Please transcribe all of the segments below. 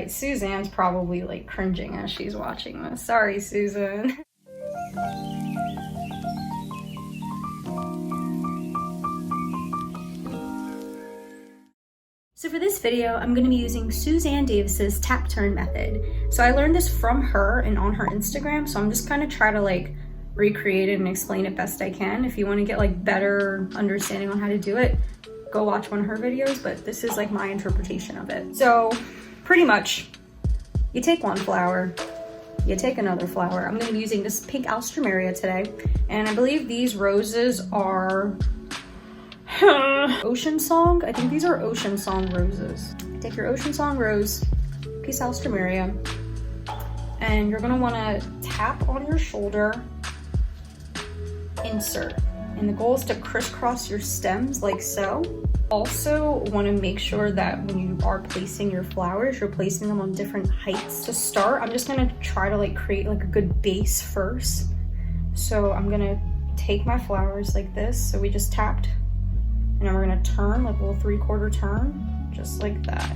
right, Suzanne's probably like cringing as she's watching this. Sorry, Susan. So for this video, I'm going to be using Suzanne Davis's tap turn method. So I learned this from her and on her Instagram, so I'm just kind of try to like recreate it and explain it best I can. If you want to get like better understanding on how to do it, go watch one of her videos, but this is like my interpretation of it. So pretty much, you take one flower, you take another flower. I'm going to be using this pink alstroemeria today, and I believe these roses are Ocean Song. I think these are Ocean Song roses. Take your Ocean Song rose, piece alstroemeria, and you're gonna wanna tap on your shoulder, insert. And the goal is to crisscross your stems like so. Also wanna make sure that when you are placing your flowers, you're placing them on different heights. To start, I'm just gonna try to like create like a good base first. So I'm gonna take my flowers like this. So we just tapped. And then we're gonna turn like a little 3/4 turn, just like that.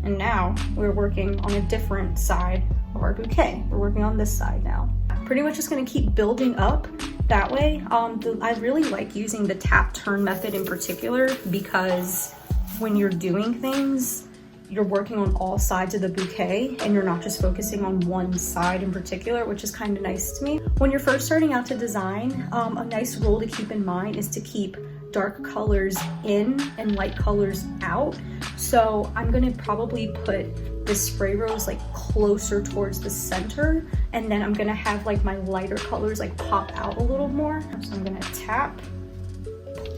And now we're working on a different side of our bouquet. We're working on this side now. Pretty much just gonna keep building up that way. I really like using the tap turn method in particular because when you're doing things, you're working on all sides of the bouquet and you're not just focusing on one side in particular, which is kind of nice to me. When you're first starting out to design, a nice rule to keep in mind is to keep dark colors in and light colors out. So I'm gonna probably put this spray rose like closer towards the center, and then I'm gonna have like my lighter colors like pop out a little more. So I'm gonna tap,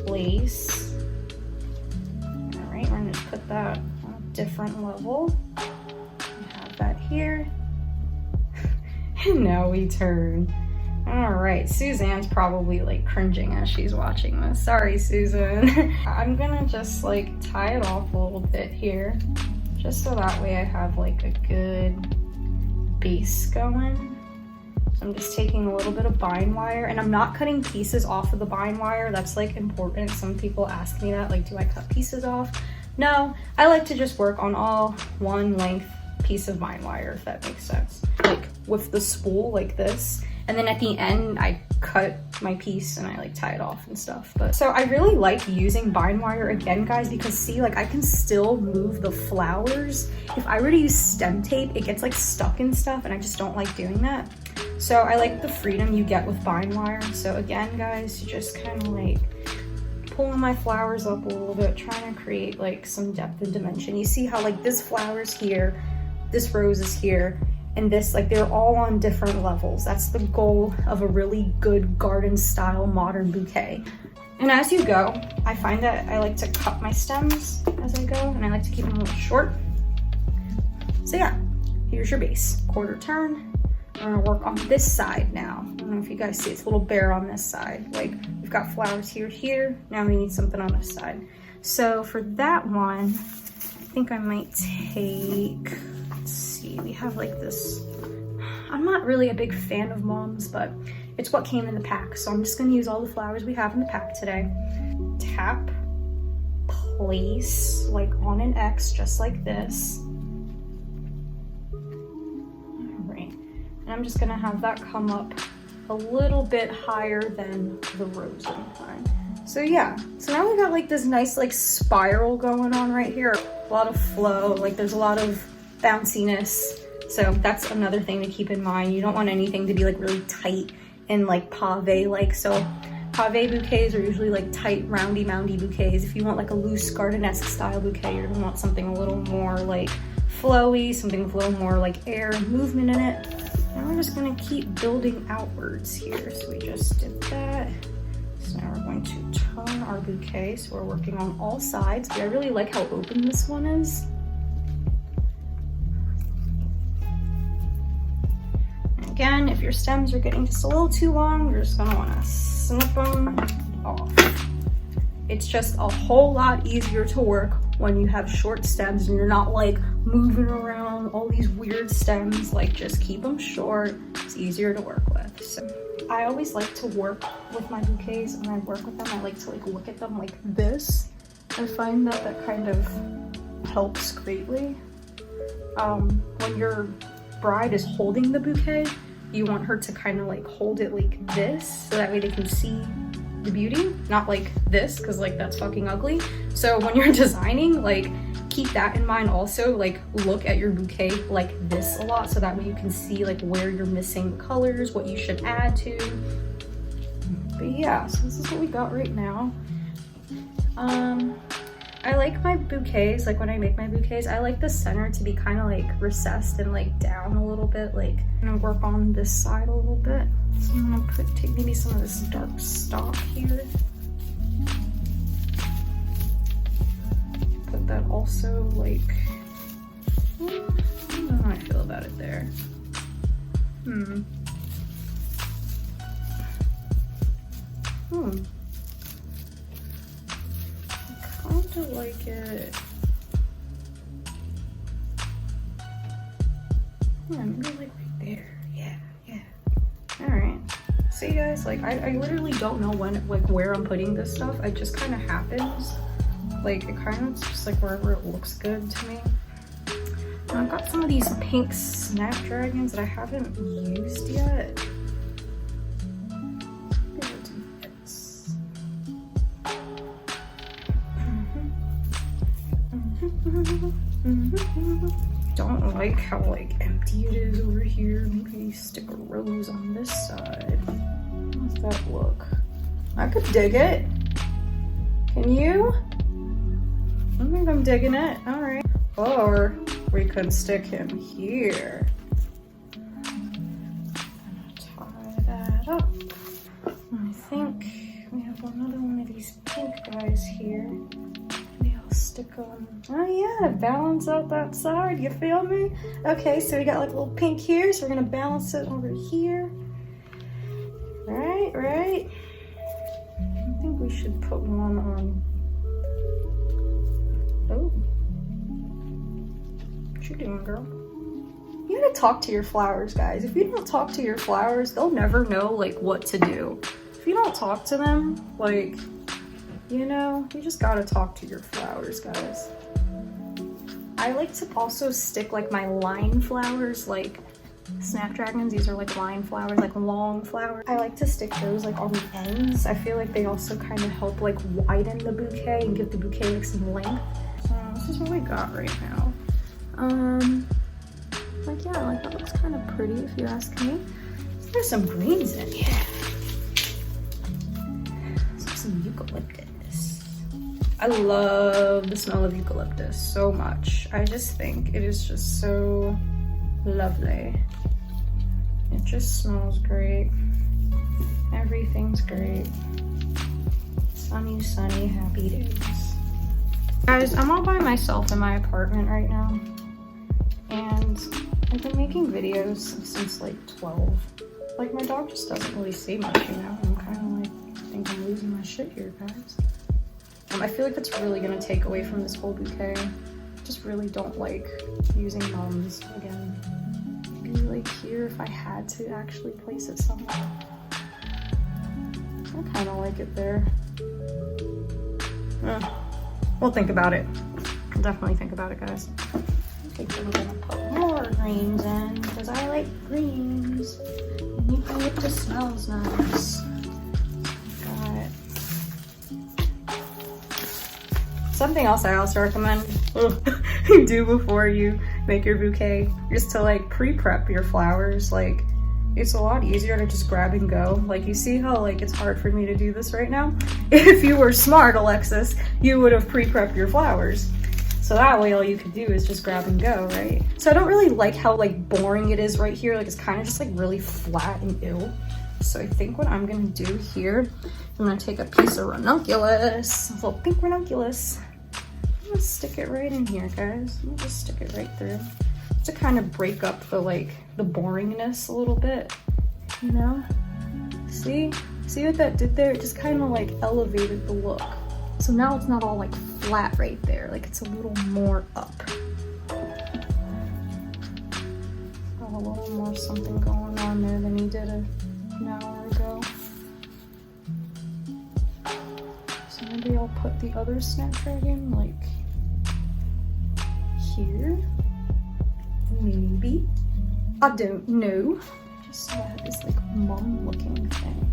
place. All right, we're gonna just put that on a different level. Have that here. And now we turn. All right, Suzanne's probably like cringing as she's watching this. Sorry, Susan. I'm gonna just like tie it off a little bit here, just so that way I have like a good base going. So I'm just taking a little bit of bind wire, and I'm not cutting pieces off of the bind wire. That's like important. Some people ask me that, like, do I cut pieces off? No, I like to just work on all one length piece of bind wire, if that makes sense. Like with the spool like this. And then at the end, I cut my piece and I like tie it off and stuff. But so I really like using bind wire again, guys, because see, like I can still move the flowers. If I were to use stem tape, it gets like stuck and stuff, and I just don't like doing that. So I like the freedom you get with bind wire. So again, guys, you just kind of like pulling my flowers up a little bit, trying to create like some depth and dimension. You see how like this flower's here, this rose is here, and this, like, they're all on different levels. That's the goal of a really good garden style modern bouquet. And as you go, I find that I like to cut my stems as I go, and I like to keep them a little short. So yeah, here's your base. 1/4 turn. I'm gonna work on this side now. I don't know if you guys see, it's a little bare on this side. Like, we've got flowers here. Now we need something on this side. So for that one, I think I might take, let's see, we have like this, I'm not really a big fan of mums, but it's what came in the pack. So I'm just gonna use all the flowers we have in the pack today. Tap, place, like on an X, just like this. All right, and I'm just gonna have that come up a little bit higher than the rose line. So yeah, so now we got like this nice like spiral going on right here. A lot of flow, like there's a lot of bounciness. So that's another thing to keep in mind. You don't want anything to be like really tight and like pave-like. So pave bouquets are usually like tight, roundy, moundy bouquets. If you want like a loose garden-esque style bouquet, you're gonna want something a little more like flowy, something with a little more like air and movement in it. Now we're just gonna keep building outwards here. So we just did that. So now we're going to turn our bouquet. So we're working on all sides, but I really like how open this one is. And again, if your stems are getting just a little too long, you're just gonna wanna snip them off. It's just a whole lot easier to work when you have short stems and you're not like moving around all these weird stems. Like, just keep them short. It's easier to work with. So I always like to work with my bouquets. When I work with them, I like to like look at them like this. I find that that kind of helps greatly. when your bride is holding the bouquet, you want her to kind of like hold it like this, so that way they can see the beauty, not like this, because like that's fucking ugly. So when you're designing, like keep that in mind also. Like look at your bouquet like this a lot, so that way you can see like where you're missing the colors, what you should add to. But yeah, so this is what we got right now. I like my bouquets, like when I make my bouquets, I like the center to be kind of like recessed and like down a little bit. Like I'm gonna work on this side a little bit. So I'm gonna take maybe some of this dark stock here. Put that also like, I don't know how I feel about it there. I kind of like it. Yeah, maybe like right there. Yeah. All right. See guys, like I literally don't know when, like where I'm putting this stuff. It just kind of happens. Like it kind of just like wherever it looks good to me. And I've got some of these pink snapdragons that I haven't used yet. Don't like how like empty it is over here. Maybe stick a rose on this side. How does that look? I could dig it. Can you? I think I'm digging it. All right. Or we could stick him here. Tie that up. I think we have another one of these pink guys here. Stick them. Oh yeah, balance out that side, you feel me? Okay, so we got like a little pink here, so we're gonna balance it over here. Right. I think we should put one on. Oh. What you doing, girl? You gotta talk to your flowers, guys. If you don't talk to your flowers, they'll never know like what to do. If you don't talk to them, like, you know, you just gotta talk to your flowers, guys. I like to also stick like my line flowers, like snapdragons. These are like line flowers, like long flowers. I like to stick those like on the ends. I feel like they also kind of help like widen the bouquet and give the bouquet like some length. So this is what we got right now. Like yeah, like that looks kind of pretty if you ask me. There's some greens in here. Some eucalyptus. I love the smell of eucalyptus so much. I just think it is just so lovely. It just smells great. Everything's great. Sunny, sunny, happy days. Guys, I'm all by myself in my apartment right now. And I've been making videos since like 12. Like my dog just doesn't really say much, you know? I'm kind of like, I think I'm losing my shit here, guys. I feel like that's really gonna take away from this whole bouquet. Just really don't like using mums again. Maybe like here if I had to actually place it somewhere. I kind of like it there. We'll think about it. We'll definitely think about it, guys. I think I'm gonna put more greens in because I like greens. And eucalyptus smells nice. Something else I also recommend you do before you make your bouquet is to like pre-prep your flowers. Like it's a lot easier to just grab and go. Like you see how like it's hard for me to do this right now? If you were smart, Alexis, you would have pre-prepped your flowers. So that way all you could do is just grab and go, right? So I don't really like how like boring it is right here. Like it's kind of just like really flat and ill. So I think what I'm gonna do here, I'm gonna take a piece of ranunculus, a little pink ranunculus. I'm gonna stick it right in here, guys. I'm gonna just stick it right through to kind of break up the like the boringness a little bit, you know? See what that did there? It just kind of like elevated the look. So now it's not all like flat right there, like it's a little more up. Got a little more something going on there than he did an hour ago. So maybe I'll put the other snapdragon like here. Maybe. I don't know. I just saw this like mom looking thing.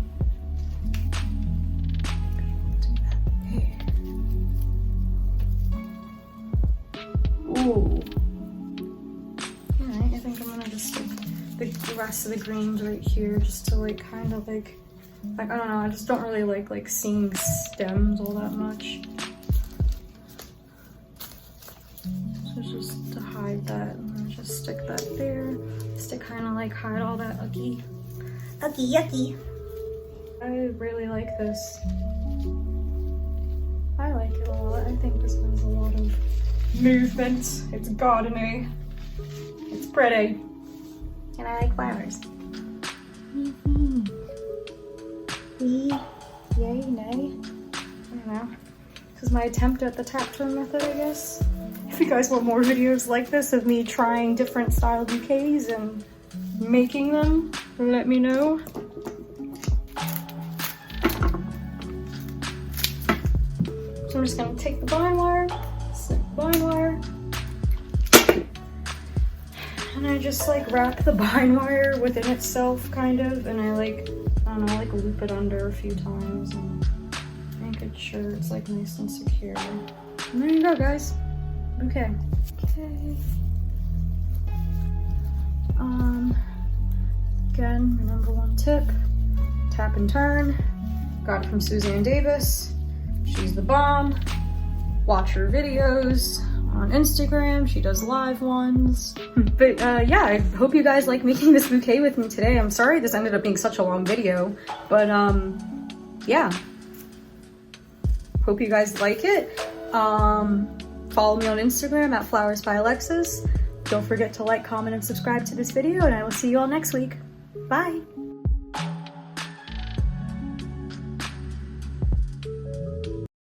Do that there. Ooh. Alright, I think I'm gonna just stick the rest of the greens right here just to like kind of like I don't know, I just don't really like seeing stems all that much. So just to hide that, I'm gonna just stick that there, just to kind of like hide all that yucky. I really like this. I like it a lot. I think this one's a lot of movement. It's gardeny. It's pretty. And I like flowers. Yay, nay? I don't know. This is my attempt at the tap turn method, I guess. If you guys want more videos like this of me trying different style bouquets and making them, let me know. So I'm just gonna take the vine wire, slip the vine wire, and I just like wrap the vine wire within itself kind of, and I don't know, like loop it under a few times and make sure it's like nice and secure. And there you go, guys. Okay. Again, my number one tip, tap and turn. Got it from Suzanne Davis. She's the bomb. Watch her videos on Instagram. She does live ones. But yeah, I hope you guys like making this bouquet with me today. I'm sorry this ended up being such a long video, but yeah. Hope you guys like it. Follow me on Instagram at flowersbyalexis. Don't forget to like, comment, and subscribe to this video, and I will see you all next week. Bye.